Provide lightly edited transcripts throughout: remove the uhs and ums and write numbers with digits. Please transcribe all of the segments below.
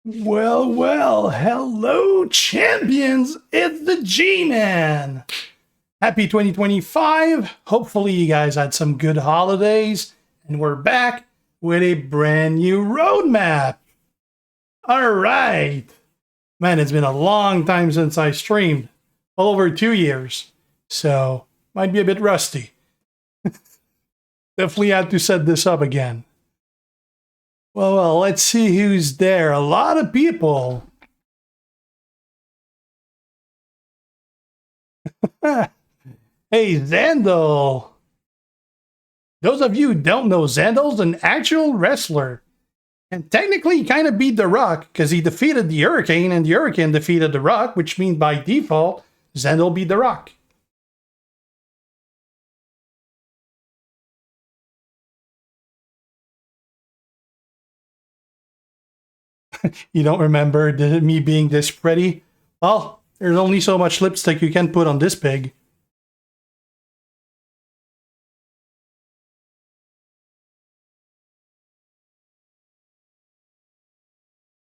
Well, hello, champions. It's the G-Man. Happy 2025. Hopefully, you guys had some good holidays, and we're back with a brand new roadmap. All right. Man, it's been a long time since I streamed, well over 2 years, so might be a bit rusty. Definitely had to set this up again. Well, let's see who's there. A lot of people. Hey, Xandal. Those of you who don't know, Xandal's an actual wrestler. And technically, he kind of beat The Rock because he defeated the Hurricane and the Hurricane defeated The Rock, which means by default, Xandal beat The Rock. You don't remember me being this pretty? Well, there's only so much lipstick you can put on this pig.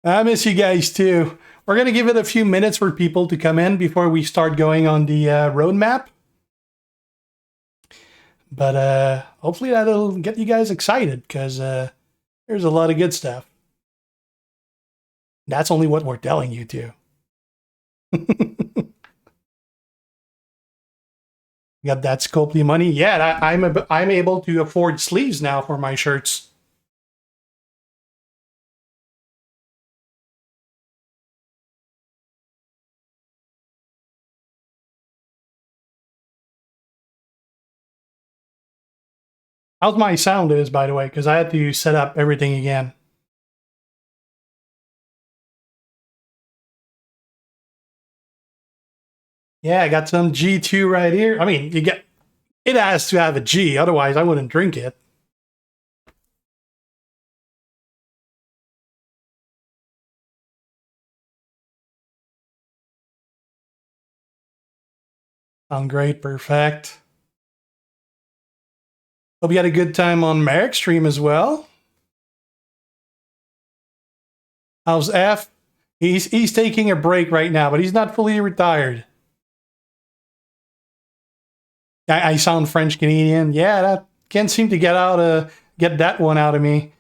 I miss you guys too. We're going to give it a few minutes for people to come in before we start going on the roadmap. But hopefully that'll get you guys excited because there's a lot of good stuff. That's only what we're telling you to. Got that Scopely money? Yeah, I'm able to afford sleeves now for my shirts. How's my sound is, by the way, because I had to set up everything again. Yeah, I got some G2 right here. I mean, it has to have a G, otherwise I wouldn't drink it. Sound great, perfect. Hope you had a good time on Merrick's stream as well. How's F? He's taking a break right now, but he's not fully retired. I sound French Canadian. Yeah, that can't seem to get that one out of me.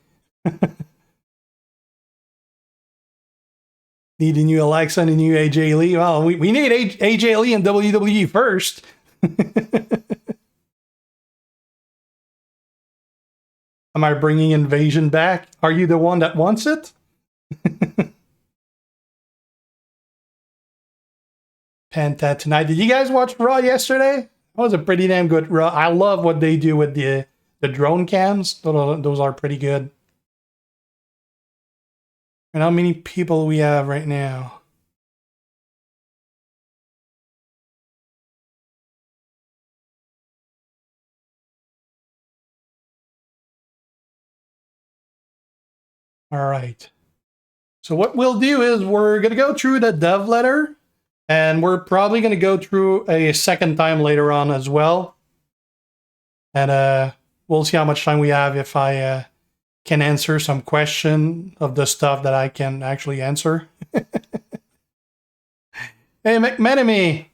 Need a new Alexa and a new AJ Lee. Well, we need AJ Lee in WWE first. Am I bringing Invasion back? Are you the one that wants it? Penta tonight. Did you guys watch Raw yesterday? That was a pretty damn good Raw. I love what they do with the drone cams. Those are pretty good. And how many people we have right now? All right. So what we'll do is we're going to go through the dev letter, and we're probably going to go through a second time later on as well. And we'll see how much time we have if I can answer some question of the stuff that I can actually answer. Hey, McMenemy!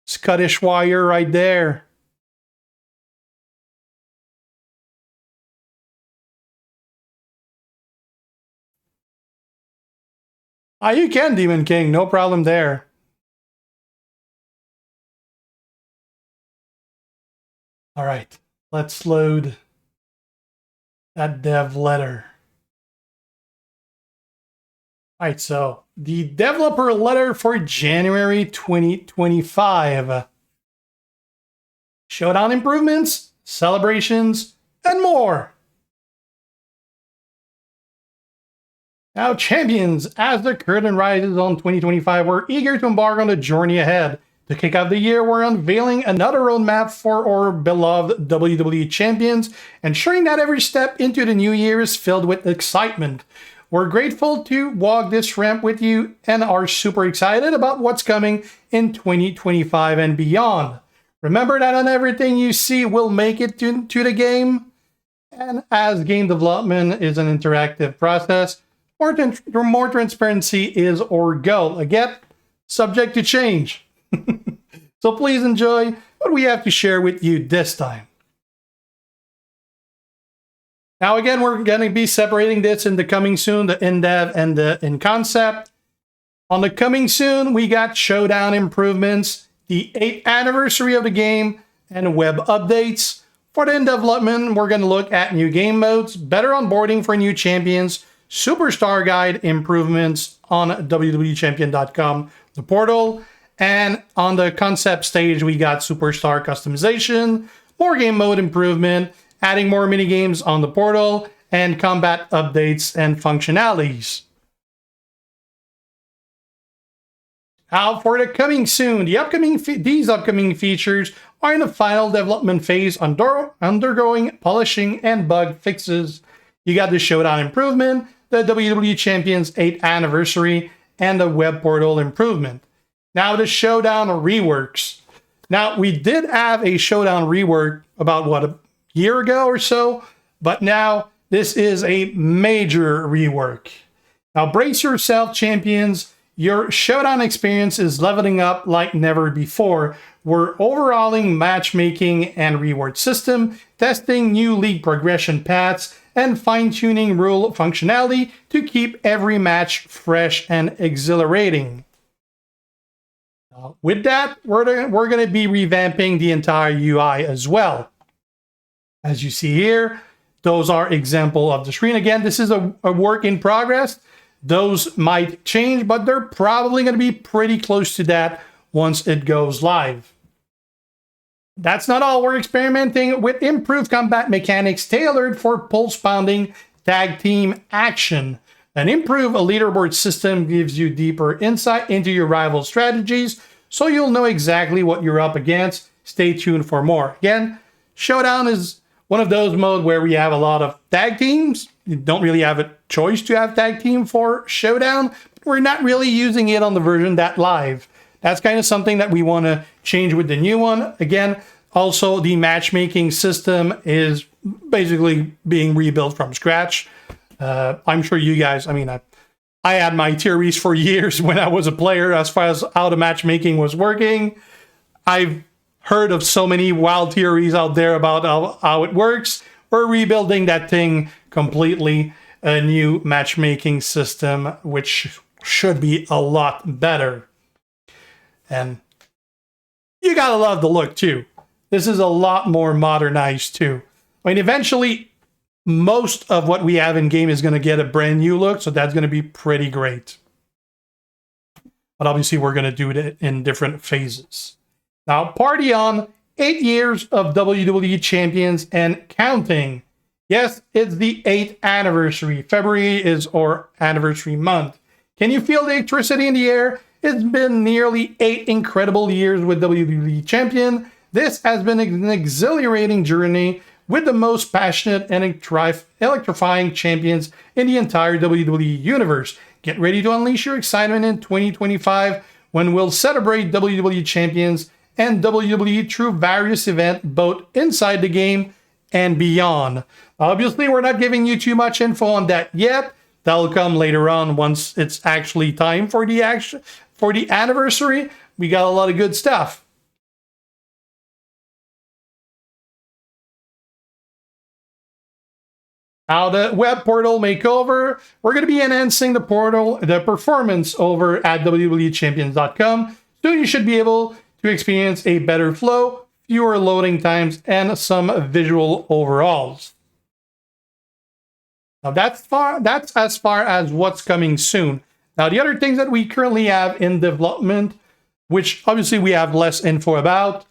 Scottish Wire right there. Ah, you can, Demon King. No problem there. All right. Let's load that dev letter. All right, so the developer letter for January 2025. Showdown improvements, celebrations, and more. Now, champions, as the curtain rises on 2025, we're eager to embark on the journey ahead. To kick off the year, we're unveiling another roadmap for our beloved WWE Champions, ensuring that every step into the new year is filled with excitement. We're grateful to walk this ramp with you and are super excited about what's coming in 2025 and beyond. Remember that not everything you see will make it to the game, and as game development is an interactive process, more transparency is our goal. Again, subject to change. So please enjoy what we have to share with you this time. Now again, we're going to be separating this in the coming soon, the in-dev and the in-concept. On the coming soon, we got Showdown improvements, the 8th anniversary of the game, and web updates. For the in-development, we're going to look at new game modes, better onboarding for new champions, Superstar Guide improvements on WWEChampion.com, the portal, and on the concept stage, we got Superstar customization, more game mode improvement, adding more minigames on the portal, and combat updates and functionalities. Now for the coming soon, these upcoming features are in the final development phase, undergoing polishing and bug fixes. You got the Showdown improvement, the WWE Champions 8th anniversary, and the web portal improvement. Now the Showdown reworks. Now we did have a Showdown rework about a year ago or so, but now this is a major rework. Now brace yourself, champions. Your Showdown experience is leveling up like never before. We're overhauling matchmaking and reward system, testing new league progression paths, and fine-tuning rule functionality to keep every match fresh and exhilarating. With that, we're going to be revamping the entire UI as well. As you see here, those are examples of the screen. Again, this is a work in progress. Those might change, but they're probably going to be pretty close to that once it goes live. That's not all. We're experimenting with improved combat mechanics tailored for pulse-pounding tag team action. An improved leaderboard system gives you deeper insight into your rival strategies, so you'll know exactly what you're up against. Stay tuned for more. Again, Showdown is one of those modes where we have a lot of tag teams. You don't really have a choice to have tag team for Showdown, but we're not really using it on the version that live. That's kind of something that we want to change with the new one. Again, also the matchmaking system is basically being rebuilt from scratch. I'm sure you guys, I had my theories for years when I was a player as far as how the matchmaking was working. I've heard of so many wild theories out there about how it works. We're rebuilding that thing completely. A new matchmaking system, which should be a lot better. And you gotta love the look too. This is a lot more modernized too. Eventually, most of what we have in game is going to get a brand new look, so that's going to be pretty great. But obviously, we're going to do it in different phases. Now, party on. 8 years of WWE Champions and counting. Yes, it's the 8th anniversary. February is our anniversary month. Can you feel the electricity in the air? It's been nearly 8 incredible years with WWE Champion. This has been an exhilarating journey with the most passionate and electrifying champions in the entire WWE universe. Get ready to unleash your excitement in 2025 when we'll celebrate WWE Champions and WWE through various events both inside the game and beyond. Obviously, we're not giving you too much info on that yet. That'll come later on once it's actually time for the anniversary. We got a lot of good stuff. Now, the web portal makeover, we're going to be enhancing the performance over at WWEChampions.com. So you should be able to experience a better flow, fewer loading times, and some visual overhauls. Now, that's as far as what's coming soon. Now, the other things that we currently have in development, which obviously we have less info about,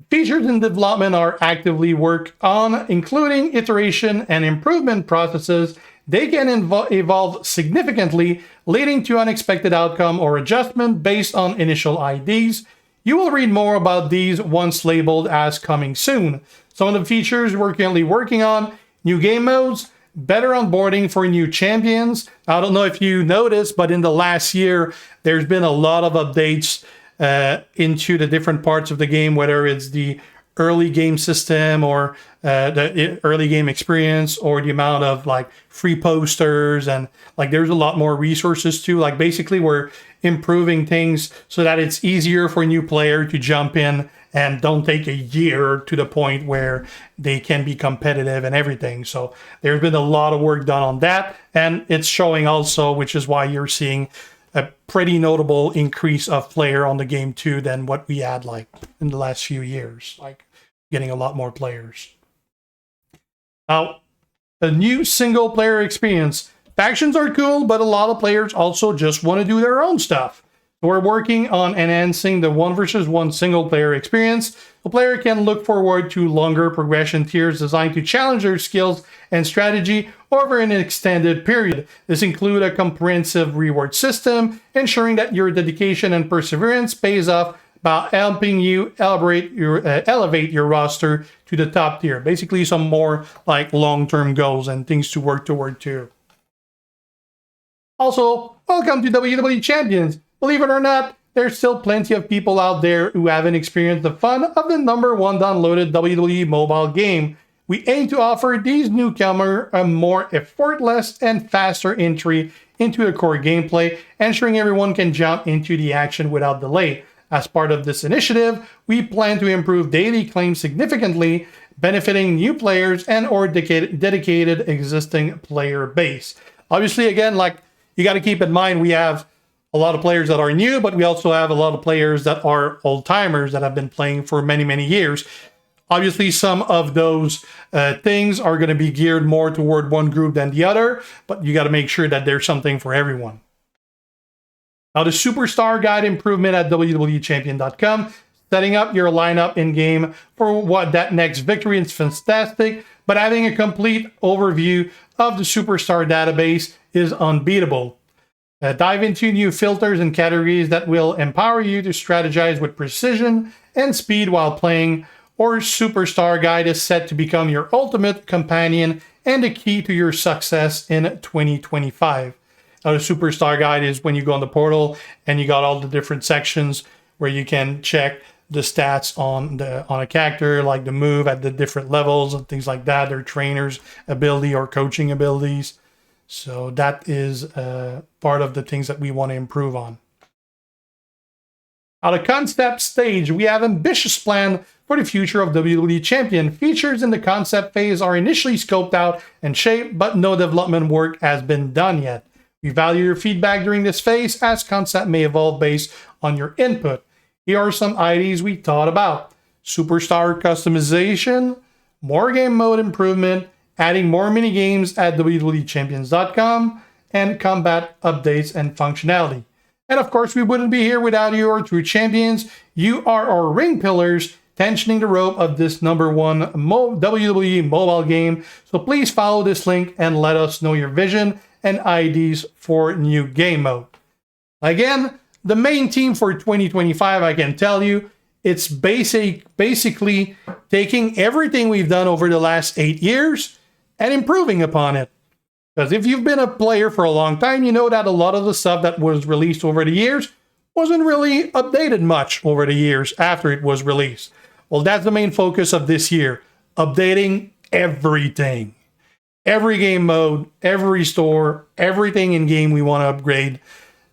features in development are actively worked on, including iteration and improvement processes. They can evolve significantly, leading to unexpected outcome or adjustment based on initial IDs. You will read more about these once labeled as coming soon. Some of the features we're currently working on: new game modes, better onboarding for new champions. I don't know if you noticed, but in the last year, there's been a lot of updates into the different parts of the game, whether it's the early game system, or the early game experience, or the amount of like free posters, and like there's a lot more resources too. Like basically we're improving things so that it's easier for a new player to jump in and don't take a year to the point where they can be competitive and everything. So there's been a lot of work done on that, and it's showing also, which is why you're seeing a pretty notable increase of player on the game too than what we had like in the last few years, like getting a lot more players. Now, a new single player experience. Factions are cool, but a lot of players also just want to do their own stuff. We're working on enhancing the 1 versus 1 single player experience. The player can look forward to longer progression tiers designed to challenge their skills and strategy over an extended period. This includes a comprehensive reward system, ensuring that your dedication and perseverance pays off by helping you elevate your roster to the top tier. Basically, some more like long-term goals and things to work toward too. Also, welcome to WWE Champions. Believe it or not, there's still plenty of people out there who haven't experienced the fun of the #1 downloaded WWE mobile game. We aim to offer these newcomers a more effortless and faster entry into the core gameplay, ensuring everyone can jump into the action without delay. As part of this initiative, we plan to improve daily claims significantly, benefiting new players and or dedicated existing player base. Obviously, again, like you got to keep in mind, we have a lot of players that are new, but we also have a lot of players that are old timers that have been playing for many, many years. Obviously, some of those things are going to be geared more toward one group than the other, but you got to make sure that there's something for everyone. Now, the Superstar Guide improvement at WWEChampion.com. Setting up your lineup in-game for what that next victory is fantastic, but having a complete overview of the Superstar database is unbeatable. Dive into new filters and categories that will empower you to strategize with precision and speed while playing. Our Superstar Guide is set to become your ultimate companion and the key to your success in 2025. Now, the Superstar Guide is when you go on the portal and you got all the different sections where you can check the stats on a character, like the move at the different levels and things like that, their trainer's ability or coaching abilities. So that is part of the things that we want to improve on. At the concept stage, we have ambitious plan for the future of WWE Champion. Features in the concept phase are initially scoped out and shaped, but no development work has been done yet. We value your feedback during this phase, as concept may evolve based on your input. Here are some ideas we thought about: Superstar customization, more game mode improvement, adding more mini games at WWEChampions.com, and combat updates and functionality. And of course, we wouldn't be here without you, our true champions. You are our ring pillars, tensioning the rope of this #1 WWE mobile game. So please follow this link and let us know your vision and ideas for new game mode. Again, the main theme for 2025, I can tell you, it's basically taking everything we've done over the last 8 years and improving upon it. Because if you've been a player for a long time, you know that a lot of the stuff that was released over the years wasn't really updated much over the years after it was released. Well, that's the main focus of this year, updating everything. Every game mode, every store, everything in game we want to upgrade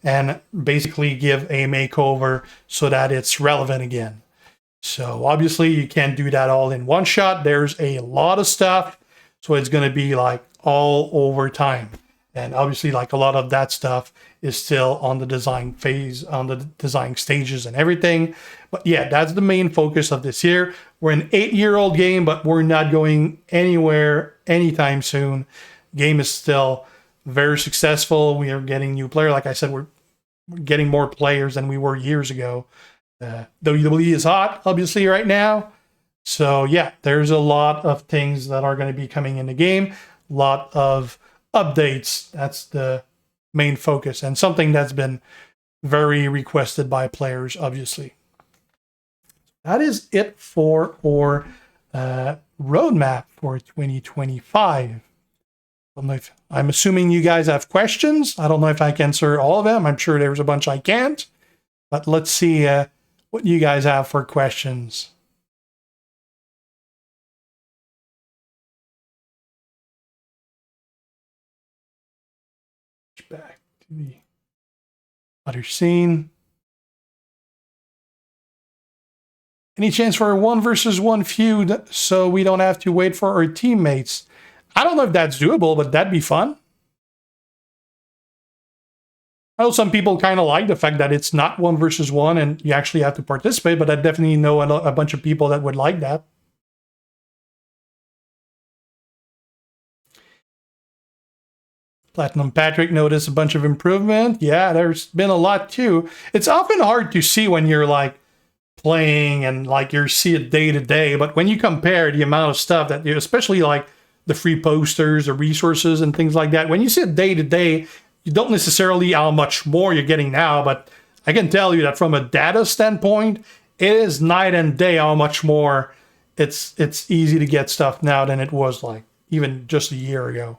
and basically give a makeover so that it's relevant again. So obviously you can't do that all in one shot. There's a lot of stuff, so it's going to be like all over time. And obviously like a lot of that stuff is still on the design phase, on the design stages and everything. But yeah, that's the main focus of this year. We're an 8-year-old game, but we're not going anywhere anytime soon. Game is still very successful. We are getting new players. Like I said, we're getting more players than we were years ago. WWE is hot, obviously, right now. So yeah, there's a lot of things that are going to be coming in the game. A lot of updates. That's the main focus, and something that's been very requested by players, obviously. That is it for our roadmap for 2025. I'm assuming you guys have questions. I don't know if I can answer all of them. I'm sure there's a bunch I can't. But let's see what you guys have for questions. back to the other scene. Any chance for a 1-versus-1 feud so we don't have to wait for our teammates? I don't know if that's doable, but that'd be fun. I know some people kind of like the fact that it's not 1-versus-1 and you actually have to participate, but I definitely know a bunch of people that would like that. Platinum Patrick noticed a bunch of improvement. Yeah, there's been a lot too. It's often hard to see when you're like playing and like you see it day to day, but when you compare the amount of stuff that you, especially like the free posters, the resources and things like that, when you see it day to day, you don't necessarily how much more you're getting now, but I can tell you that from a data standpoint, it is night and day how much more it's easy to get stuff now than it was like even just a year ago.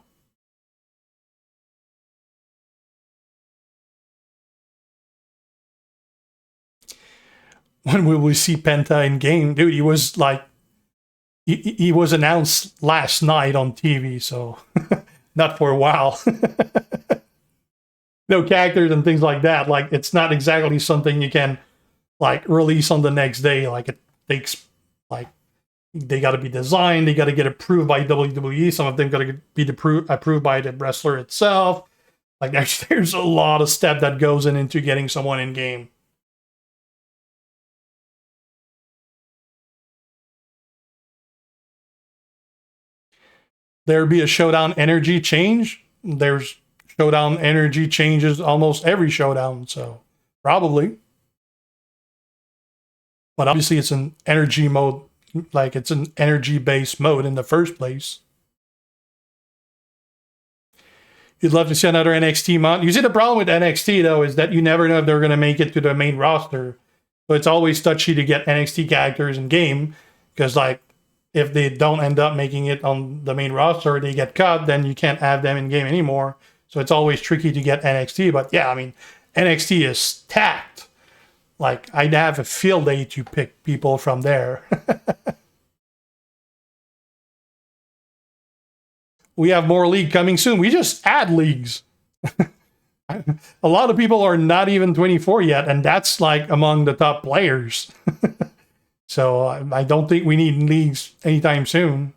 When will we see Penta in game? Dude, he was like, he was announced last night on TV, so not for a while. No characters and things like that. Like, it's not exactly something you can like release on the next day. Like, it takes like, they got to be designed, they got to get approved by WWE. Some of them got to be approved by the wrestler itself. Like, there's a lot of step that goes into getting someone in game. There be a Showdown energy change. There's Showdown energy changes almost every Showdown, so probably. But obviously it's an energy mode, like it's an energy-based mode in the first place. You'd love to see another NXT mod. You see, the problem with NXT, though, is that you never know if they're going to make it to the main roster. So it's always touchy to get NXT characters in game, because like, if they don't end up making it on the main roster, they get cut, then you can't have them in game anymore. So it's always tricky to get NXT. But yeah, I mean, NXT is stacked. Like, I'd have a field day to pick people from there. We have more league coming soon. We just add leagues. A lot of people are not even 24 yet, and that's like among the top players. So I don't think we need leagues anytime soon.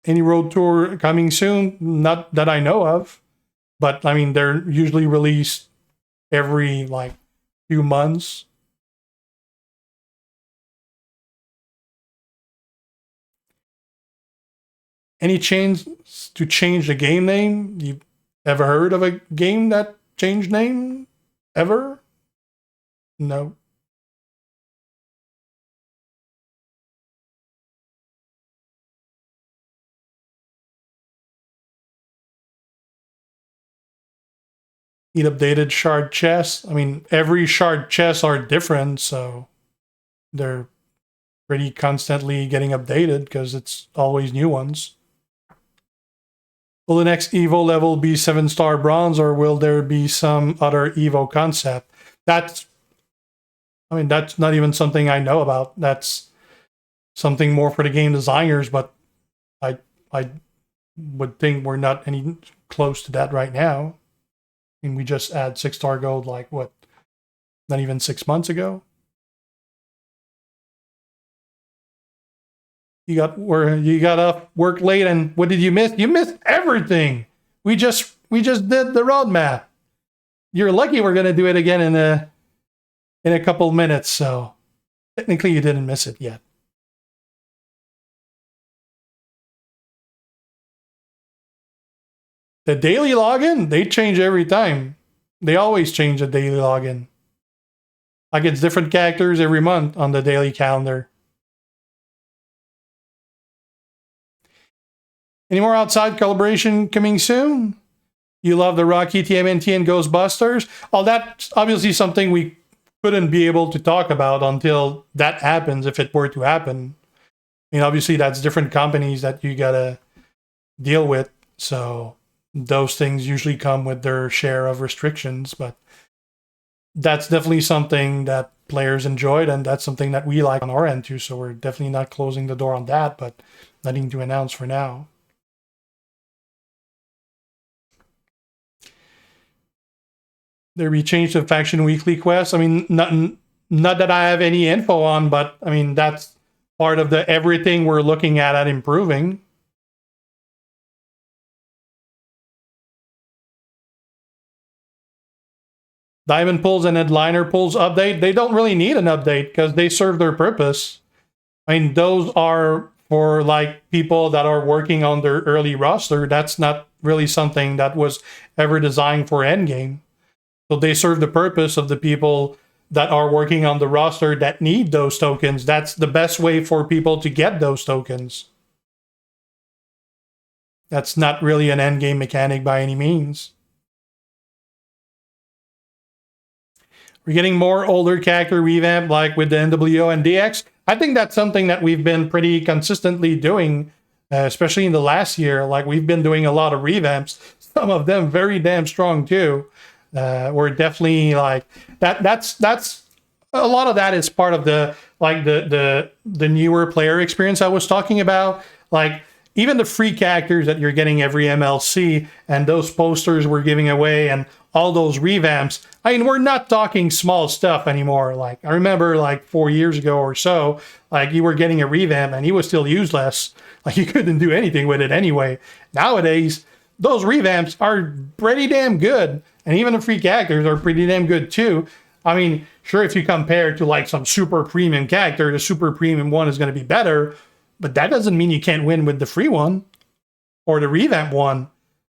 Any road tour coming soon? Not that I know of. But I mean, they're usually released every like few months. Any change to change the game name? You ever heard of a game that changed name? Ever? No. Need updated shard chests. I mean, every shard chests are different, so they're pretty constantly getting updated because it's always new ones. Will the next Evo level be 7-star bronze, or will there be some other Evo concept? That's not even something I know about. That's something more for the game designers, but I would think we're not any close to that right now. I mean, we just add 6-star gold like what? Not even 6 months ago. You got to work late, and what did you miss? You missed everything. We just did the roadmap. You're lucky we're gonna do it again in a couple minutes, so technically you didn't miss it yet. The daily login, they change every time. They always change the daily login. Like, it's different characters every month on the daily calendar. Any more outside collaboration coming soon? You love the Rocky, TMNT, and Ghostbusters? Oh, that's obviously something we couldn't be able to talk about until that happens, if it were to happen. I mean, obviously, that's different companies that you gotta deal with, so those things usually come with their share of restrictions, but that's definitely something that players enjoyed, and that's something that we like on our end too, so we're definitely not closing the door on that, but nothing to announce for now. They changed the faction weekly quest. I mean, not that I have any info on, but I mean, that's part of the everything we're looking at improving. Diamond pulls and headliner pulls update. They don't really need an update because they serve their purpose. I mean, those are for like people that are working on their early roster. That's not really something that was ever designed for endgame. So they serve the purpose of the people that are working on the roster that need those tokens. That's the best way for people to get those tokens. That's not really an endgame mechanic by any means. We're getting more older character revamp like with the NWO and DX. I think that's something that we've been pretty consistently doing, especially in the last year. Like we've been doing a lot of revamps, some of them very damn strong too. We're definitely like that's a lot of that is part of the like the newer player experience I was talking about. Like even the free characters that you're getting every MLC and those posters we're giving away and all those revamps. I mean, we're not talking small stuff anymore. Like I remember like 4 years ago or so, like you were getting a revamp and he was still useless. Like you couldn't do anything with it anyway. Nowadays, those revamps are pretty damn good. And even the free characters are pretty damn good too. I mean, sure, if you compare to like some super premium character, the super premium one is going to be better. But that doesn't mean you can't win with the free one or the revamp one.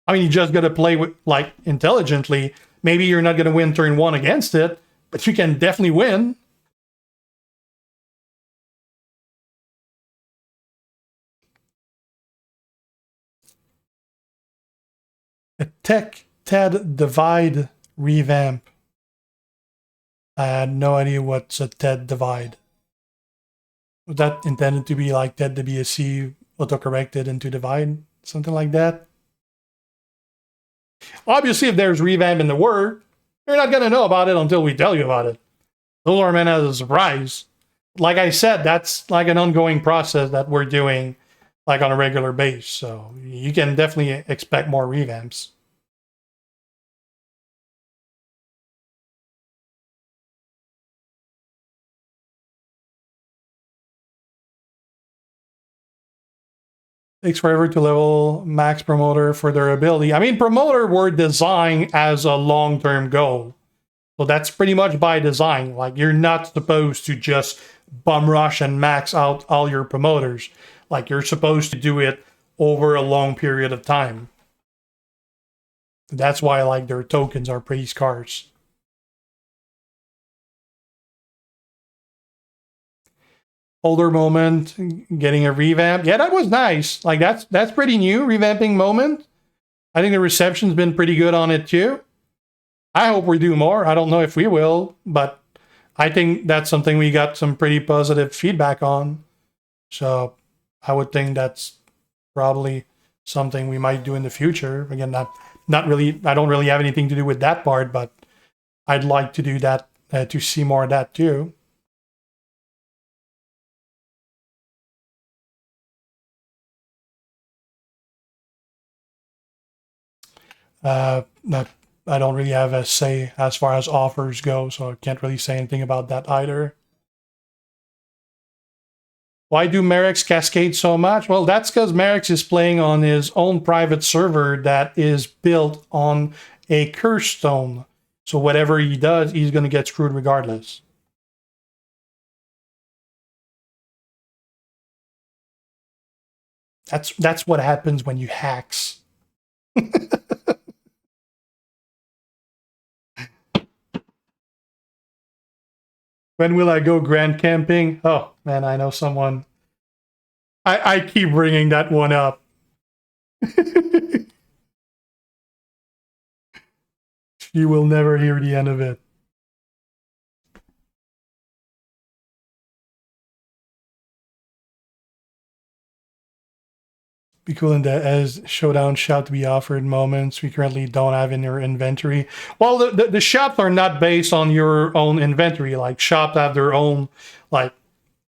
I mean, you just got to play with like intelligently. Maybe you're not going to win turn one against it, but you can definitely win. A Tech TED Divide revamp. I had no idea what's a TED Divide. Was that intended to be like TED WC auto-corrected into Divide? Something like that? Obviously, if there's revamp in the word, you're not going to know about it until we tell you about it. Those are meant as a surprise. Like I said, that's like an ongoing process that we're doing like on a regular base. So you can definitely expect more revamps. Takes forever to level max promoter for their ability. I mean, promoter were designed as a long-term goal. So that's pretty much by design. Like you're not supposed to just bum rush and max out all your promoters. Like you're supposed to do it over a long period of time. That's why like their tokens are pretty scarce. Older moment, getting a revamp. Yeah, that was nice. Like that's pretty new, revamping moment. I think the reception's been pretty good on it too. I hope we do more. I don't know if we will, but I think that's something we got some pretty positive feedback on. So I would think that's probably something we might do in the future. Again, not really. I don't really have anything to do with that part, but I'd like to do that to see more of that too. I don't really have a say as far as offers go, so I can't really say anything about that either. Why do Merrick's cascade so much? Well, that's because Merrick's is playing on his own private server that is built on a curse stone. So whatever he does, he's going to get screwed regardless. That's what happens when you hacks. When will I go grand camping? Oh, man, I know someone. I keep bringing that one up. You will never hear the end of it. Be cool in that as Showdown shop to be offered moments we currently don't have in your inventory. Well, the shops are not based on your own inventory. Like shops have their own, like,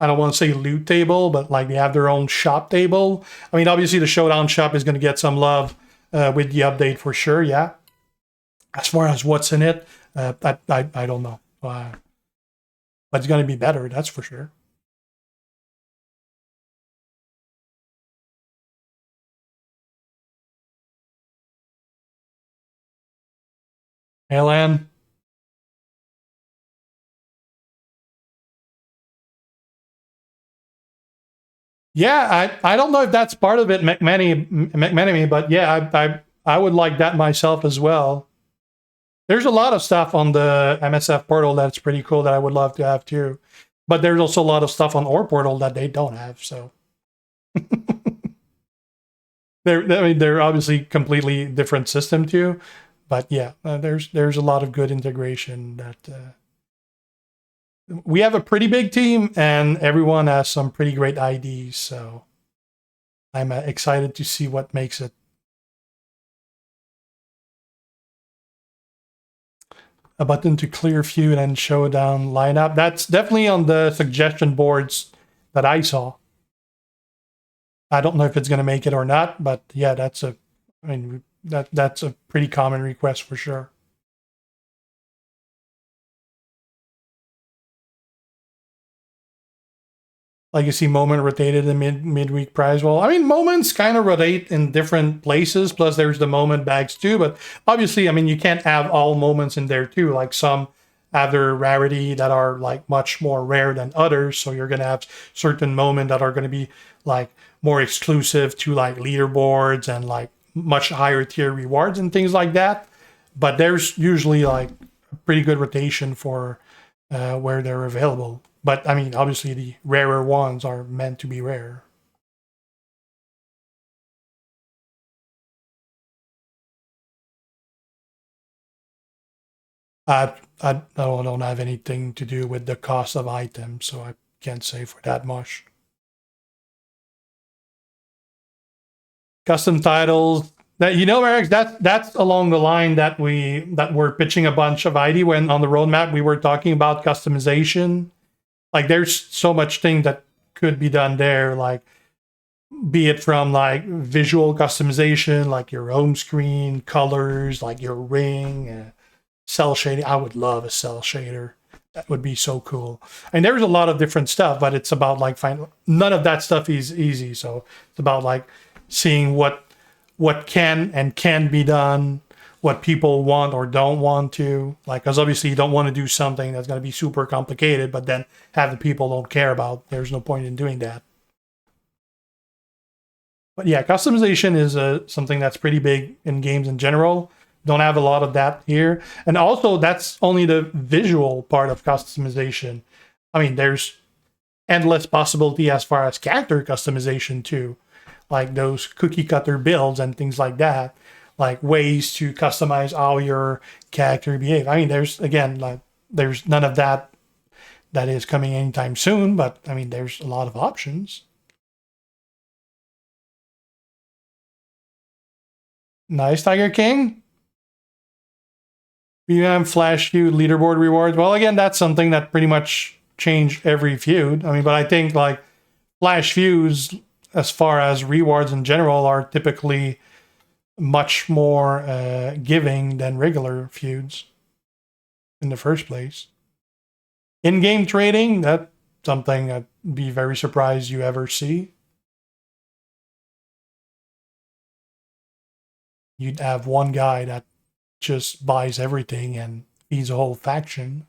I don't want to say loot table, but like they have their own shop table. I mean, obviously the Showdown shop is going to get some love with the update for sure, yeah. As far as what's in it, I don't know. But it's going to be better, that's for sure. Alan. Yeah, I don't know if that's part of it, McManamy, but yeah, I would like that myself as well. There's a lot of stuff on the MSF portal that's pretty cool that I would love to have too. But there's also a lot of stuff on our portal that they don't have, so they're obviously completely different system too. But yeah, there's a lot of good integration that we have a pretty big team and everyone has some pretty great IDs, so I'm excited to see what makes it. A button to clear feud and showdown lineup. That's definitely on the suggestion boards that I saw. I don't know if it's going to make it or not, but yeah, that's a, I mean, that's a pretty common request for sure. Legacy moment rotated in midweek prize. Well, I mean, moments kind of rotate in different places. Plus, there's the moment bags too. But obviously, I mean, you can't have all moments in there too. Like some have their rarity that are like much more rare than others. So you're gonna have certain moments that are gonna be like more exclusive to like leaderboards and like much higher tier rewards and things like that. But there's usually like a pretty good rotation for where they're available. But I mean, obviously, the rarer ones are meant to be rare. I don't have anything to do with the cost of items, so I can't say for that much. Custom titles. That Eric, that's along the line that we're pitching a bunch of ID when on the roadmap we were talking about customization. Like there's so much thing that could be done there, like be it from like visual customization, like your home screen, colors, like your ring, cell shading. I would love a cell shader. That would be so cool. And there's a lot of different stuff, but it's about like none of that stuff is easy. So it's about like seeing what can be done, what people want or don't want to. Like, because obviously you don't want to do something that's going to be super complicated, but then have the people don't care about. There's no point in doing that. But yeah, customization is something that's pretty big in games in general. Don't have a lot of that here. And also, that's only the visual part of customization. I mean, there's endless possibility as far as character customization too, like those cookie cutter builds and things like that, like ways to customize how your character behave. I mean, there's again, like there's none of that that is coming anytime soon, but I mean, there's a lot of options. Nice, Tiger King. BM Flash Feud leaderboard rewards. Well, again, that's something that pretty much changed every feud. I mean, but I think like Flash feuds, as far as rewards in general, are typically much more giving than regular feuds in the first place. In-game trading, that's something I'd be very surprised you ever see. You'd have one guy that just buys everything and feeds a whole faction.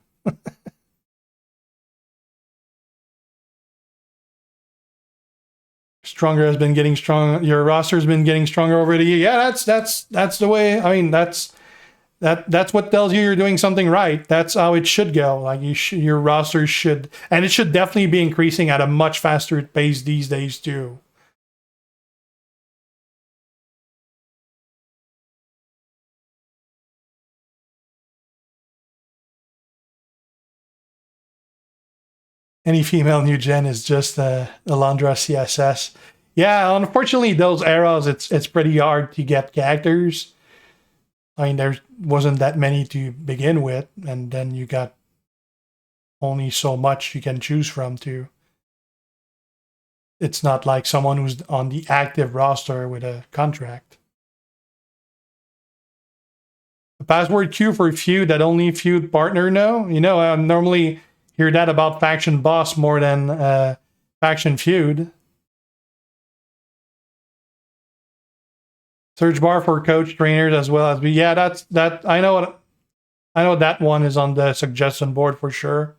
Stronger has been getting strong. Your roster's been getting stronger over the year. Yeah, that's the way. I mean, that's what tells you you're doing something right. That's how it should go. Like your roster should, and it should definitely be increasing at a much faster pace these days too. Any female new gen is just Alondra CSS. Yeah, unfortunately, those eras it's pretty hard to get characters. I mean, there wasn't that many to begin with, and then you got only so much you can choose from too. It's not like someone who's on the active roster with a contract. A password queue for feud that only feud partner know? You know, I normally hear that about faction boss more than faction feud. Search bar for coach trainers as well as yeah, that I know that one is on the suggestion board for sure.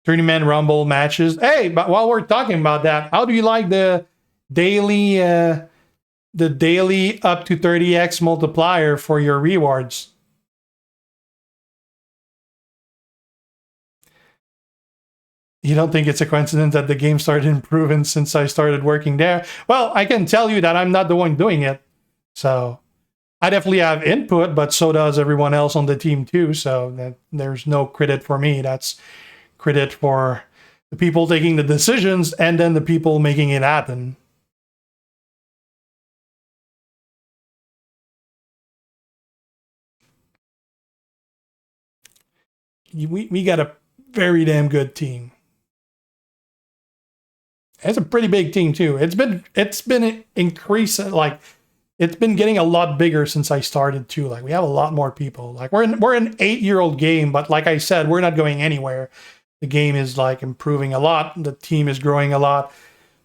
30-man rumble matches. Hey, but while we're talking about that, how do you like the daily up to 30x multiplier for your rewards? You don't think it's a coincidence that the game started improving since I started working there? Well, I can tell you that I'm not the one doing it. So I definitely have input, but so does everyone else on the team too. So there's no credit for me. That's credit for the people taking the decisions and then the people making it happen. We got a very damn good team. It's a pretty big team too. It's been increasing, like it's been getting a lot bigger since I started too. Like we have a lot more people. Like we're an 8-year-old game, but like I said, we're not going anywhere. The game is like improving a lot. The team is growing a lot.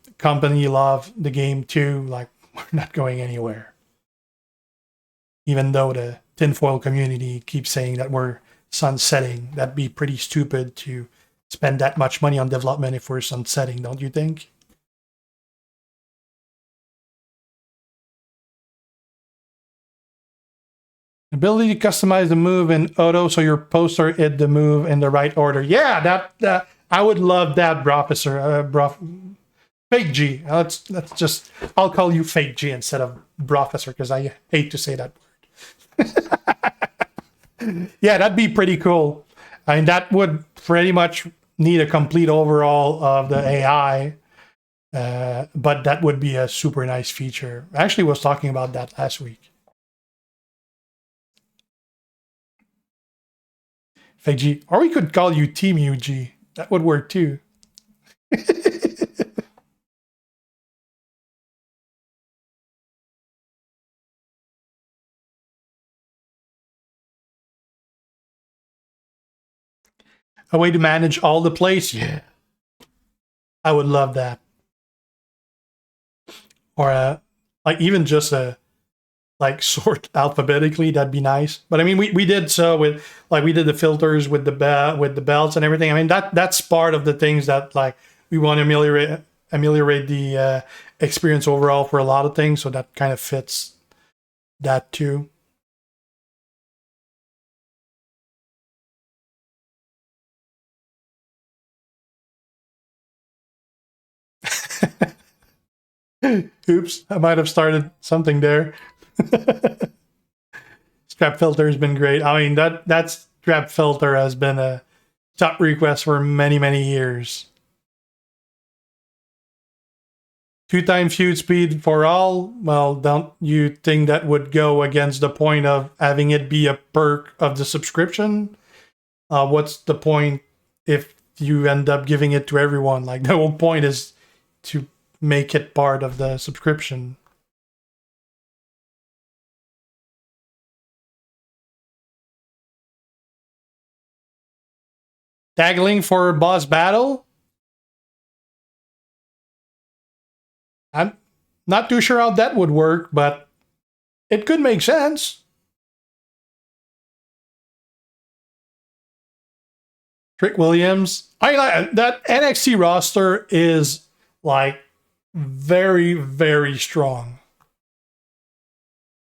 The company love the game too. Like we're not going anywhere. Even though the tinfoil community keeps saying that we're sunsetting, that'd be pretty stupid to spend that much money on development if we're sunsetting, don't you think? Ability to customize the move in auto so your poster hit the move in the right order. Yeah, that I would love that, Professor. Fake G. Let's just. I'll call you Fake G instead of Professor because I hate to say that word. Yeah, that'd be pretty cool. I mean, that would pretty much need a complete overhaul of the AI, but that would be a super nice feature. I actually was talking about that last week. Fake G, or we could call you Team UG. That would work too. A way to manage all the plays? Yeah. I would love that. Or like even just a like sort alphabetically, that'd be nice. But I mean we did so with like we did the filters with the belts and everything. I mean that's part of the things that like we want to ameliorate the experience overall for a lot of things, so that kind of fits that too. Oops, I might have started something there. Strap filter has been great. I mean, that strap filter has been a top request for many years. 2-time feud speed for all. Well, don't you think that would go against the point of having it be a perk of the subscription? What's the point if you end up giving it to everyone? Like the whole point is to make it part of the subscription. Tagging for boss battle? I'm not too sure how that would work, but it could make sense. Trick Williams. I like that NXT roster is like very strong.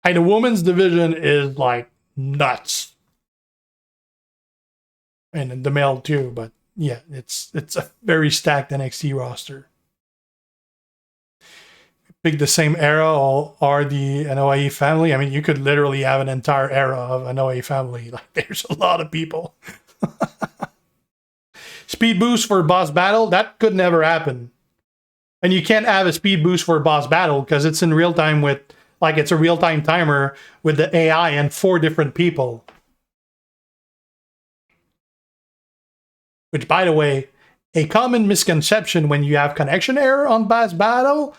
And the women's division is like nuts. And the male too, but yeah, it's a very stacked NXT roster. Pick the same era or the NOAE family. I mean, you could literally have an entire era of an NOAE family. Like, there's a lot of people. Speed boost for boss battle, that could never happen. And you can't have a speed boost for boss battle because it's in real time with, like, it's a real time timer with the AI and 4 different people. Which, by the way, a common misconception when you have connection error on boss battle,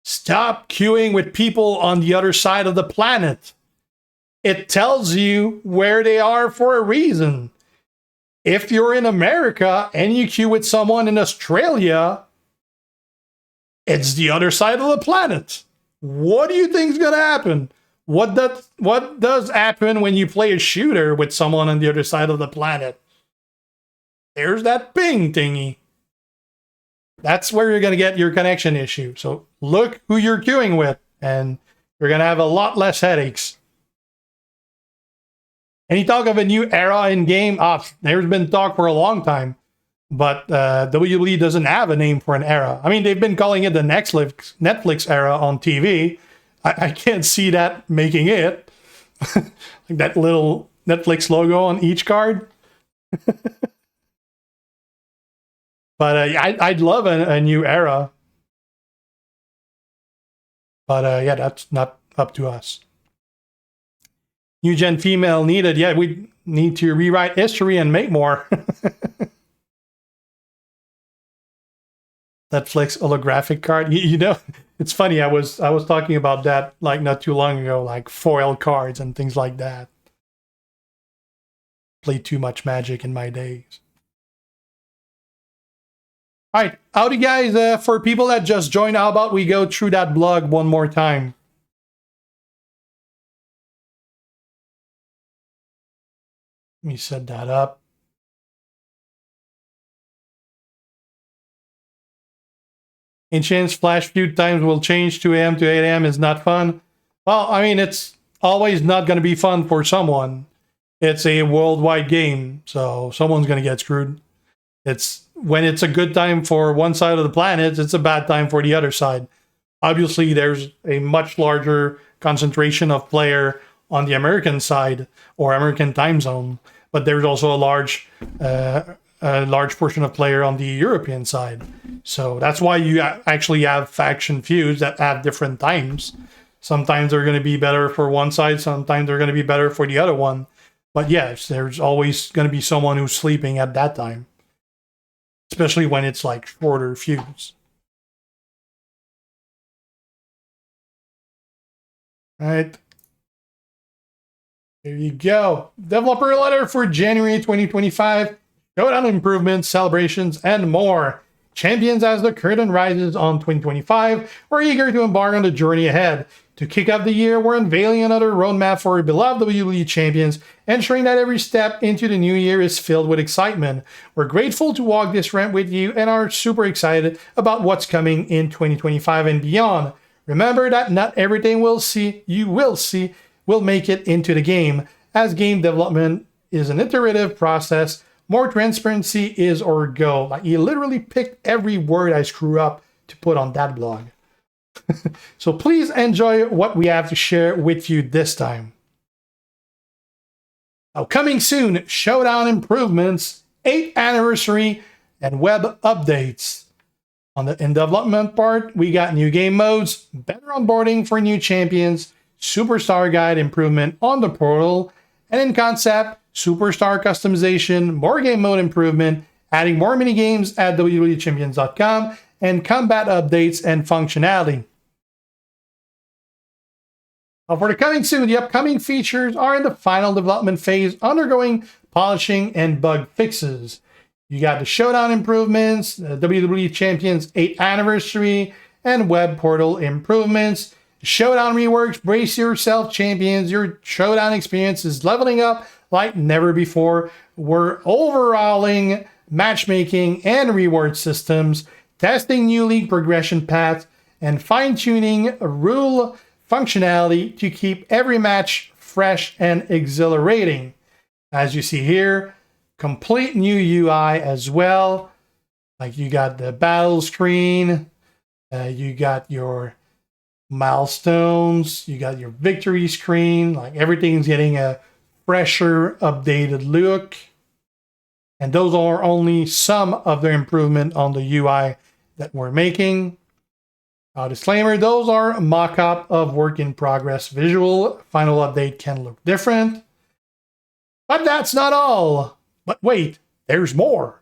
stop queuing with people on the other side of the planet. it tells you where they are for a reason. If you're in America and you queue with someone in Australia, it's the other side of the planet. What do you think is going to happen? What does happen when you play a shooter with someone on the other side of the planet? There's that ping thingy. That's where you're going to get your connection issue. So look who you're queuing with, and you're going to have a lot less headaches. Any talk of a new era in game? There's been talk for a long time, but WWE doesn't have a name for an era. I mean, they've been calling it the Netflix era on TV. I can't see that making it. Like that little Netflix logo on each card. But I'd love a new era. But yeah, that's not up to us. New gen female needed. Yeah, we need to rewrite history and make more. Netflix holographic card. You know, it's funny. I was talking about that like not too long ago, like foil cards and things like that. Played too much Magic in my days. All right, howdy guys. For people that just joined, how about we go through that blog one more time? Let me set that up. Enchant's flash few times will change 2 a.m. to 8 a.m. is not fun. Well, I mean, it's always not going to be fun for someone. It's a worldwide game, so someone's going to get screwed. When it's a good time for one side of the planet, it's a bad time for the other side. Obviously, there's a much larger concentration of player on the American side or American time zone, but there's also a large portion of player on the European side. So that's why you actually have faction feuds that have different times. Sometimes they're going to be better for one side, sometimes they're going to be better for the other one. But yes, there's always going to be someone who's sleeping at that time, especially when it's like shorter feuds. All right. There you go. Developer letter for January 2025. Showdown improvements, celebrations, and more. Champions, as the curtain rises on 2025, we're eager to embark on the journey ahead. To kick off the year, we're unveiling another roadmap for our beloved WWE Champions, ensuring that every step into the new year is filled with excitement. We're grateful to walk this ramp with you and are super excited about what's coming in 2025 and beyond. Remember that not everything you will see will make it into the game, as game development is an iterative process. More transparency is our goal. Like, he literally picked every word I screw up to put on that blog. So please enjoy what we have to share with you this time. Now, coming soon, Showdown improvements, 8th anniversary, and web updates. On the in development part, we got new game modes, better onboarding for new champions, superstar guide improvement on the portal, and in concept, superstar customization, more game mode improvement, adding more mini games at WWEChampions.com, and combat updates and functionality. Now for the coming soon, the upcoming features are in the final development phase, undergoing polishing and bug fixes. You got the Showdown improvements, the WWE Champions 8th anniversary, and web portal improvements. Showdown reworks, brace yourself, champions. Your Showdown experience is leveling up like never before. We're overhauling matchmaking and reward systems, testing new league progression paths, and fine-tuning rule functionality to keep every match fresh and exhilarating. As you see here, complete new UI as well. Like, you got the battle screen, you got your milestones, you got your victory screen. Like, everything's getting a fresher, updated look. And those are only some of the improvement on the UI that we're making. Disclaimer, those are mock-up of work in progress visual. Final update can look different. But that's not all. But wait, there's more.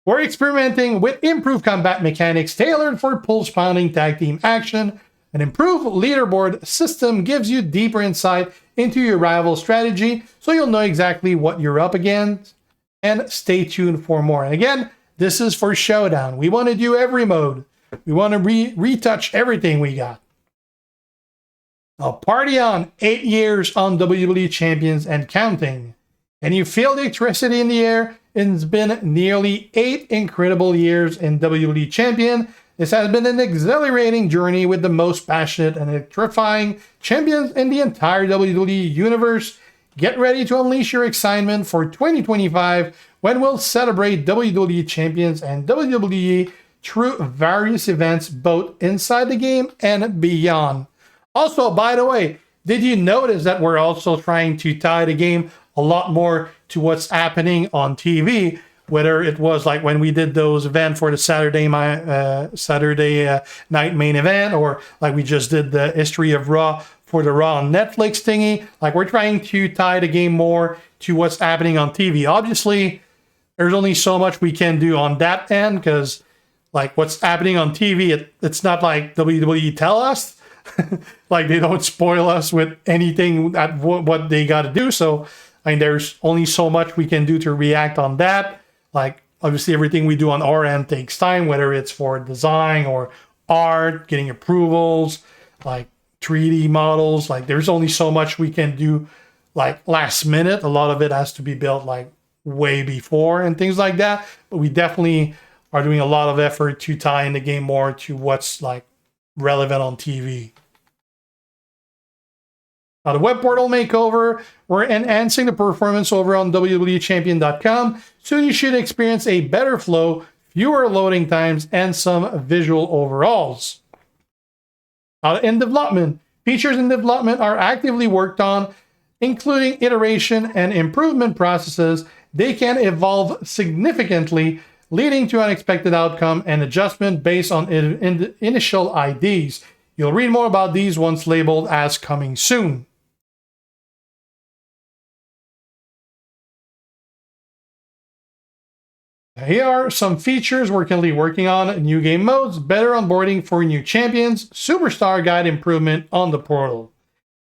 We're experimenting with improved combat mechanics tailored for pulse-pounding tag team action. An improved leaderboard system gives you deeper insight into your rival strategy so you'll know exactly what you're up against. And stay tuned for more. And again, this is for Showdown. We want to do every mode. We want to retouch everything we got. Now, party on. 8 years on WWE Champions and counting. And you feel the electricity in the air? It's been nearly 8 incredible years in WWE Champion. This has been an exhilarating journey with the most passionate and electrifying champions in the entire WWE universe. Get ready to unleash your excitement for 2025 when we'll celebrate WWE Champions and WWE through various events both inside the game and beyond. Also, by the way, did you notice that we're also trying to tie the game a lot more to what's happening on TV? Whether it was like when we did those events for the Saturday night main event, or like we just did the history of Raw for the Raw on Netflix thingy. Like, we're trying to tie the game more to what's happening on TV. Obviously, there's only so much we can do on that end, because like what's happening on TV, it's not like WWE tell us. Like, they don't spoil us with anything at what they got to do. So, I mean, there's only so much we can do to react on that. Like, obviously, everything we do on our end takes time, whether it's for design or art, getting approvals, like 3D models. Like, there's only so much we can do, like, last minute. A lot of it has to be built, like, way before and things like that. But we definitely are doing a lot of effort to tie in the game more to what's, like, relevant on TV. Now, the web portal makeover, we're enhancing the performance over on WWEChampion.com, so you should experience a better flow, fewer loading times, and some visual overhauls. Now, in development, features in development are actively worked on, including iteration and improvement processes. They can evolve significantly, leading to unexpected outcome and adjustment based on initial IDs. You'll read more about these once labeled as coming soon. Here are some features we're currently working on: new game modes, better onboarding for new champions, superstar guide improvement on the portal.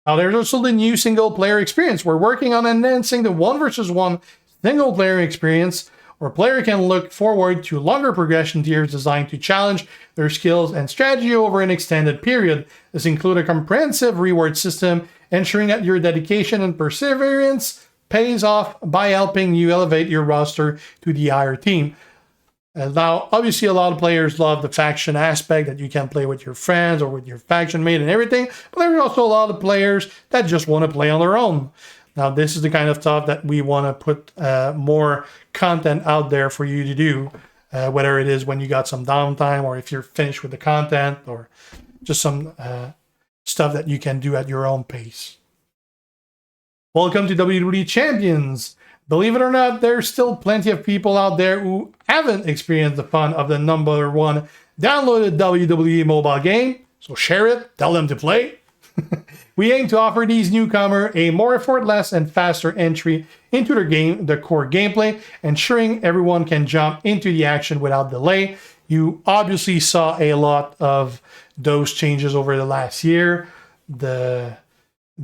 Now, there's also the new single player experience. We're working on enhancing the 1 versus 1 single player experience, where a player can look forward to longer progression tiers designed to challenge their skills and strategy over an extended period. This includes a comprehensive reward system, ensuring that your dedication and perseverance pays off by helping you elevate your roster to the higher team. Now, obviously, a lot of players love the faction aspect, that you can play with your friends or with your faction mate and everything, but there's also a lot of players that just want to play on their own. Now, this is the kind of stuff that we want to put more content out there for you to do, whether it is when you got some downtime, or if you're finished with the content, or just some stuff that you can do at your own pace. Welcome to WWE Champions. Believe it or not, there's still plenty of people out there who haven't experienced the fun of the #1 downloaded WWE mobile game. So share it, tell them to play. We aim to offer these newcomers a more effortless and faster entry into the core gameplay, ensuring everyone can jump into the action without delay. You obviously saw a lot of those changes over the last year.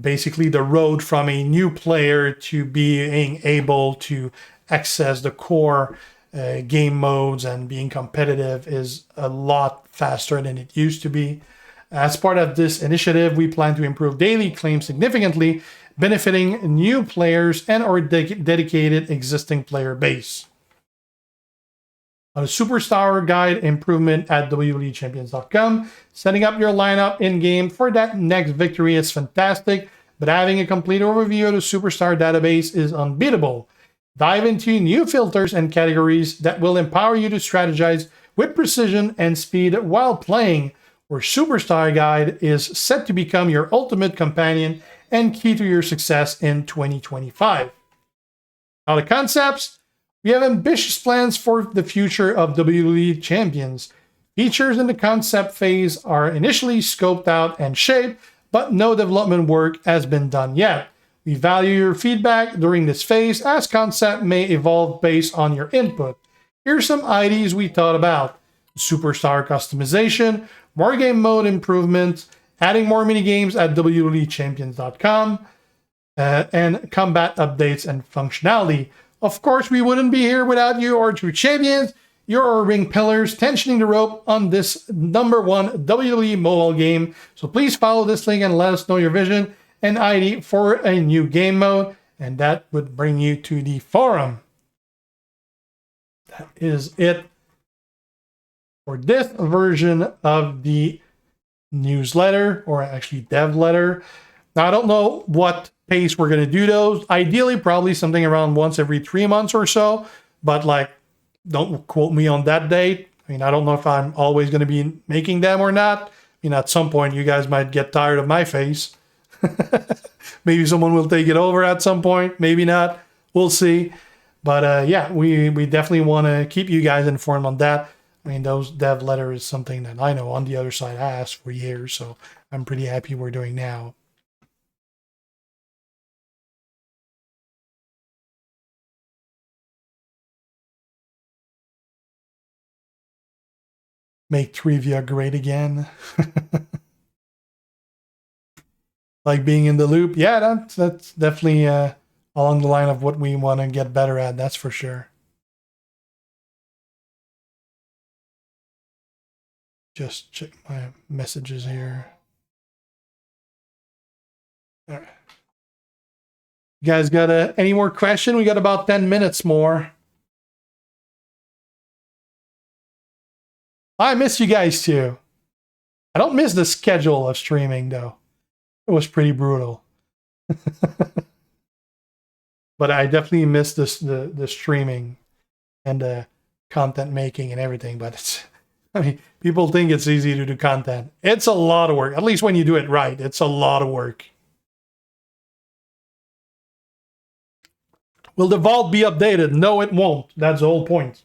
Basically, the road from a new player to being able to access the core game modes and being competitive is a lot faster than it used to be. As part of this initiative, we plan to improve daily claims significantly, benefiting new players and our dedicated existing player base. A superstar guide improvement at WWEChampions.com. Setting up your lineup in-game for that next victory is fantastic, but having a complete overview of the superstar database is unbeatable. Dive into new filters and categories that will empower you to strategize with precision and speed while playing, where Superstar Guide is set to become your ultimate companion and key to your success in 2025. Now, the concepts. We have ambitious plans for the future of WWE Champions. Features in the concept phase are initially scoped out and shaped, but no development work has been done yet. We value your feedback during this phase, as concept may evolve based on your input. Here's some ideas we thought about: superstar customization, more game mode improvements, adding more minigames at WWEChampions.com, and combat updates and functionality. Of course, we wouldn't be here without you, our true champions. You're our ring pillars, tensioning the rope on this #1 WWE mobile game. So please follow this link and let us know your vision and ID for a new game mode. And that would bring you to the forum. That is it for this version of the newsletter, or actually dev letter. Now, I don't know what pace we're going to do those. Ideally, probably something around once every 3 months or so. But like, don't quote me on that date. I mean, I don't know if I'm always going to be making them or not. I mean, at some point, you guys might get tired of my face. Maybe someone will take it over at some point. Maybe not. We'll see. But yeah, we definitely want to keep you guys informed on that. I mean, those dev letter is something that I know on the other side I asked for years. So I'm pretty happy we're doing now. Make trivia great again. Like being in the loop. Yeah, that's definitely along the line of what we want to get better at. That's for sure. Just check my messages here. All right. You guys got any more question? We got about 10 minutes more. I miss you guys too. I don't miss the schedule of streaming though. It was pretty brutal. But I definitely miss the streaming and the content making and everything. But it's, I mean, people think it's easy to do content. It's a lot of work. At least when you do it right, it's a lot of work. Will the vault be updated? No, it won't. That's the whole point.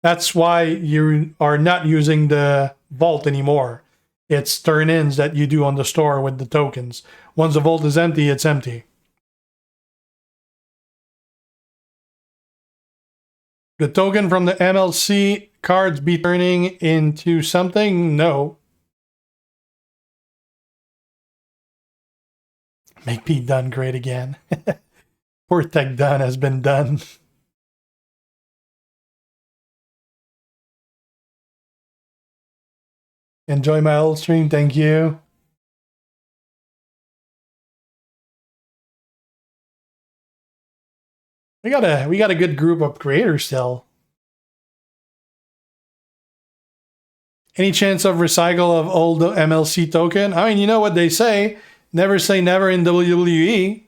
That's why you are not using the vault anymore. It's turn-ins that you do on the store with the tokens. Once the vault is empty, it's empty. The token from the MLC cards be turning into something? No. Make Pete Dunne great again. Poor Tech Dunne has been done. Enjoy my old stream, thank you. We got a good group of creators still. Any chance of recycle of old MLC token? I mean, you know what they say. Never say never in WWE.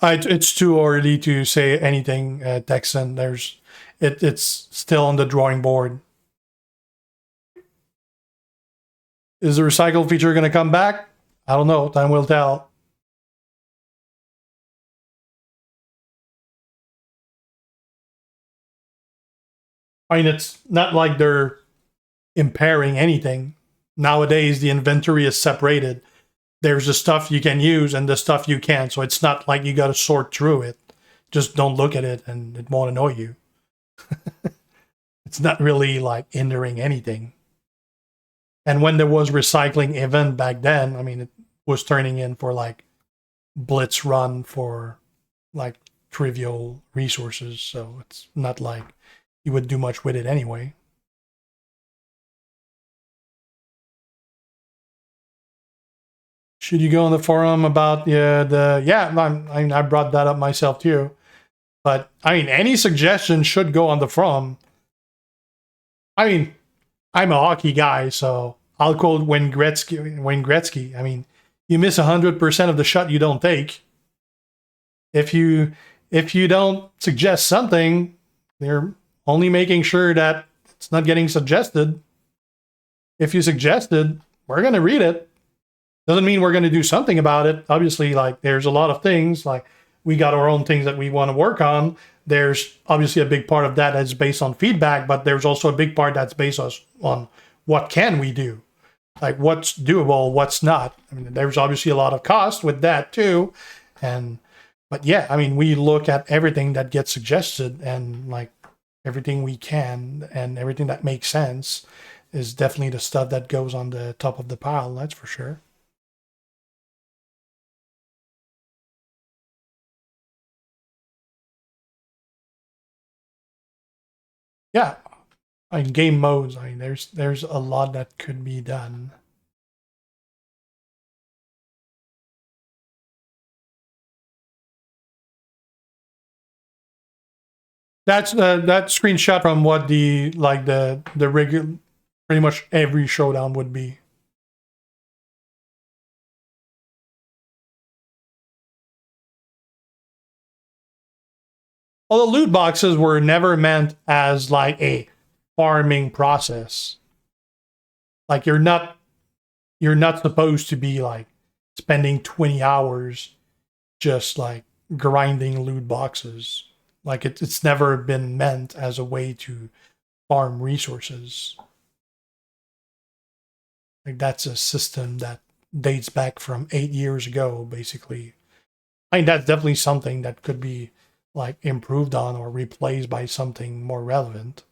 It's too early to say anything, Texan. It's still on the drawing board. Is the recycle feature going to come back? I don't know. Time will tell. I mean, it's not like they're impairing anything. Nowadays, the inventory is separated. There's the stuff you can use and the stuff you can't. So it's not like you got to sort through it. Just don't look at it and it won't annoy you. It's not really like hindering anything. And when there was recycling event back then, I mean, it was turning in for like blitz run for like trivial resources. So it's not like you would do much with it anyway. Should you go on the forum about I brought that up myself too. But I mean, any suggestion should go on the forum. I mean, I'm a hockey guy, so I'll quote Wayne Gretzky. I mean, you miss 100% of the shot you don't take. If you don't suggest something, they're only making sure that it's not getting suggested. If you suggested, we're going to read it. Doesn't mean we're going to do something about it. Obviously, like, there's a lot of things, like, we got our own things that we want to work on. There's obviously a big part of that that's based on feedback, but there's also a big part that's based on what can we do? Like, what's doable, what's not. I mean, there's obviously a lot of cost with that too. But yeah, I mean, we look at everything that gets suggested and like everything we can and everything that makes sense. is definitely the stuff that goes on the top of the pile, that's for sure. Yeah, in game modes, I mean, there's a lot that could be done. That's that screenshot from what the regular, pretty much every showdown would be. Well, the loot boxes were never meant as like a farming process. Like you're not supposed to be like spending 20 hours just like grinding loot boxes. Like it's never been meant as a way to farm resources. Like that's a system that dates back from 8 years ago, basically. I mean, that's definitely something that could be like improved on or replaced by something more relevant.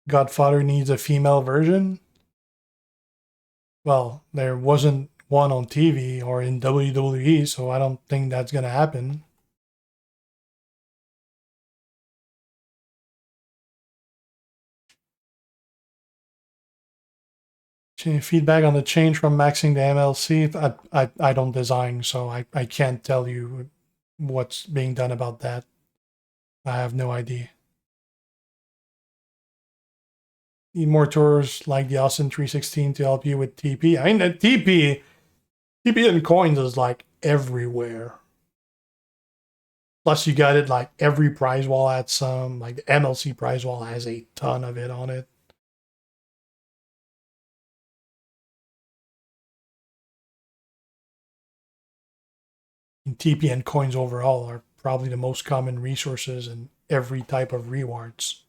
Godfather needs a female version. Well, there wasn't one on TV or in WWE, so I don't think that's gonna happen. Feedback on the change from maxing the MLC. I don't design, so I can't tell you what's being done about that. I have no idea. Need more tours like the Austin 316 to help you with TP. I mean, the TP and coins is like everywhere. Plus, you got it like every prize wall had some. Like the MLC prize wall has a ton of it on it. And TP and coins overall are probably the most common resources in every type of rewards.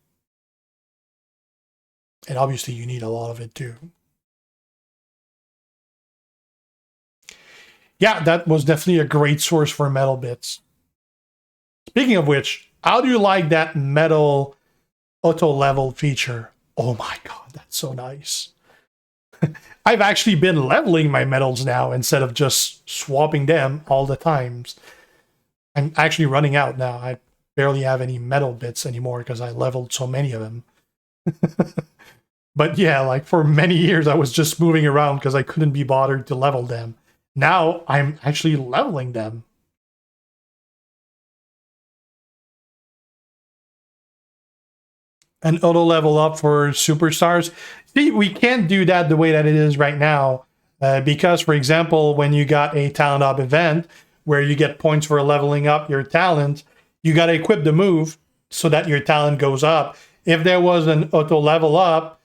And obviously, you need a lot of it too. Yeah, that was definitely a great source for metal bits. Speaking of which, how do you like that metal auto level feature? Oh my god, that's so nice. I've actually been leveling my metals now instead of just swapping them all the times. I'm actually running out now. I barely have any metal bits anymore because I leveled so many of them. But yeah, like for many years, I was just moving around because I couldn't be bothered to level them. Now I'm actually leveling them. An auto level up for superstars. See, we can't do that the way that it is right now. Because, for example, when you got a talent up event where you get points for leveling up your talent, you got to equip the move so that your talent goes up. If there was an auto level up,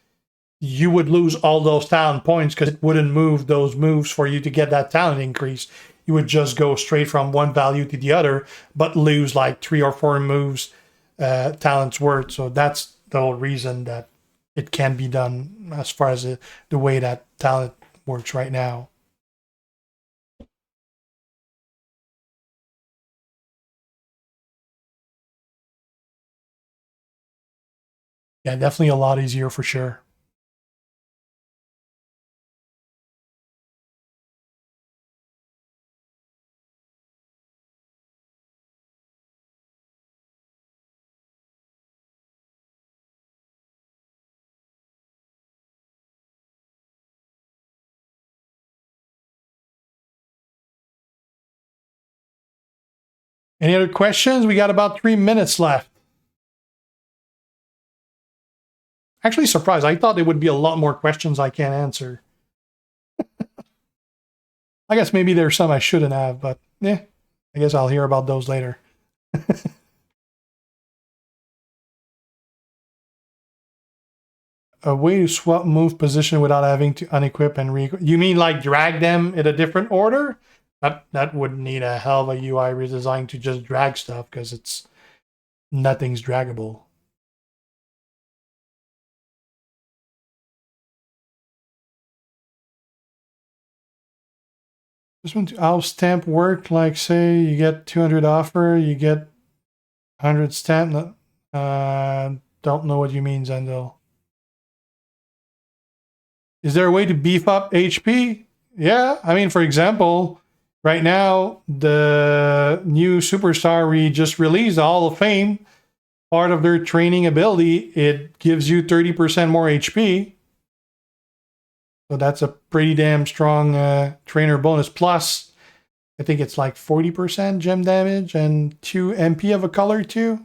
you would lose all those talent points because it wouldn't move those moves for you to get that talent increase. You would just go straight from one value to the other, but lose like 3 or 4 moves talents worth. So that's the whole reason that it can be done as far as the way that talent works right now. Yeah, definitely a lot easier for sure. Any other questions? We got about 3 minutes left. Actually, surprised. I thought there would be a lot more questions I can't answer. I guess maybe there's some I shouldn't have, but yeah, I guess I'll hear about those later. A way to swap move position without having to unequip and re. You mean like drag them in a different order? That would need a hell of a UI redesign to just drag stuff because it's nothing's draggable. Just want to how stamp work, like say you get 200 offer, you get 100 stamp. Don't know what you mean, Zendel. Is there a way to beef up HP? Yeah, I mean, for example, right now, the new superstar we just released, the Hall of Fame, part of their training ability, it gives you 30% more HP. So that's a pretty damn strong trainer bonus. Plus, I think it's like 40% gem damage and 2 MP of a color too.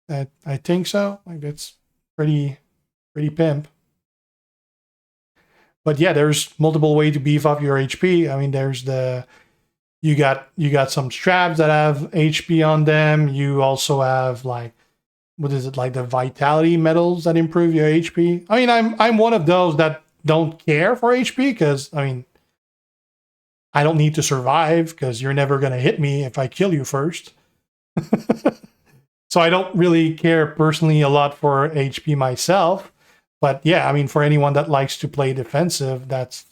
I think so. Like that's pretty pimp. But yeah, there's multiple ways to beef up your HP. I mean, there's the you got some straps that have HP on them. You also have like what is it, like the vitality medals that improve your HP. I mean, I'm one of those that don't care for HP because I mean I don't need to survive because you're never gonna hit me if I kill you first. So I don't really care personally a lot for HP myself. But yeah, I mean, for anyone that likes to play defensive, that's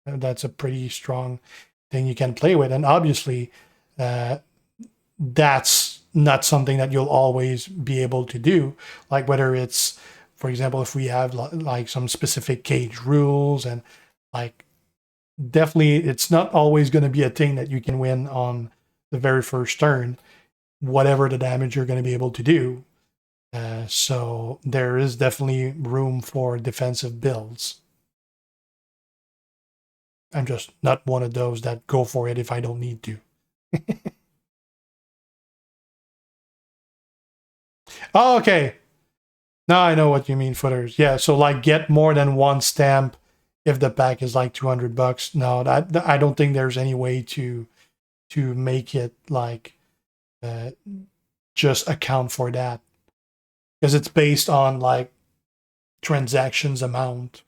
a pretty strong thing you can play with. And obviously, that's not something that you'll always be able to do. Like whether it's, for example, if we have like some specific cage rules and like definitely it's not always going to be a thing that you can win on the very first turn, whatever the damage you're going to be able to do. So there is definitely room for defensive builds. I'm just not one of those that go for it if I don't need to. Oh, okay. Now I know what you mean, footers. Yeah, so like get more than one stamp if the pack is like 200 bucks. No, that I don't think there's any way to make it like just account for that because it's based on like transactions amount,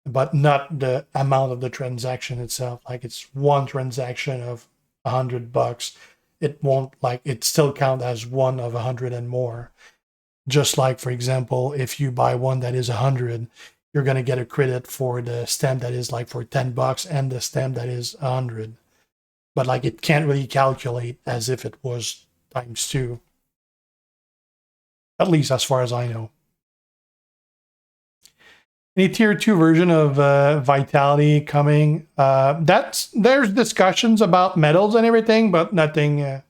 but not the amount of the transaction itself. Like it's one transaction of 100 bucks. It won't like it still count as one of 100 and more. Just like, for example, if you buy one that is 100, you're going to get a credit for the stamp that is like for 10 bucks and the stamp that is 100. But like it can't really calculate as if it was times 2. At least as far as I know. Any tier 2 version of Vitality coming. There's discussions about medals and everything, but nothing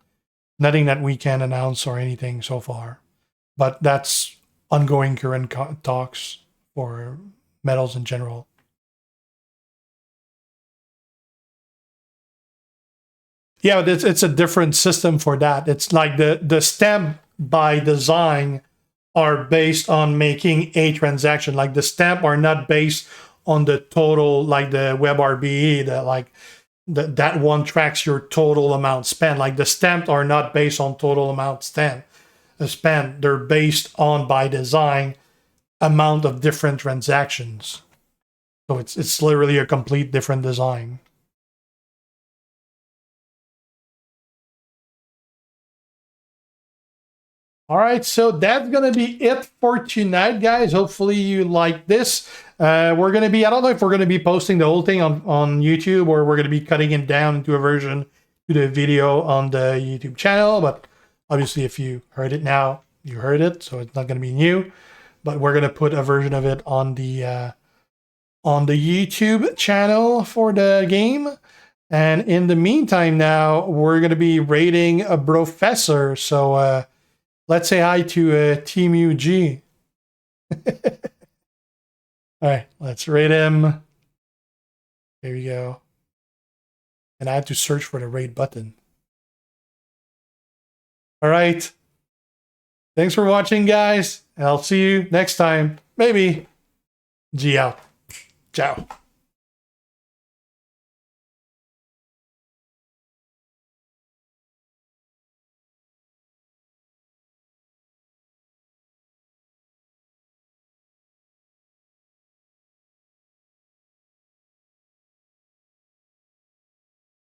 that we can announce or anything so far. But that's ongoing current talks for medals in general. Yeah, it's a different system for that. It's like the stamp by design are based on making a transaction. Like the stamp are not based on the total, like the WebRBE, that one tracks your total amount spent. Like the stamp are not based on total amount spent. They're based on by design amount of different transactions. So it's literally a complete different design. All right, so that's gonna be it for tonight, guys. Hopefully you like this. We're gonna be, I don't know if we're gonna be posting the whole thing on YouTube or we're gonna be cutting it down into a version to the video on the YouTube channel. But obviously, if you heard it now, you heard it, so it's not gonna be new. But we're gonna put a version of it on the YouTube channel for the game. And in the meantime, now we're gonna be rating a professor. So let's say hi to Team UG. All right, let's rate him. There we go. And I have to search for the rate button. All right. Thanks for watching, guys. And I'll see you next time. Maybe. G out. Ciao.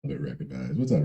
Recognize. What's up,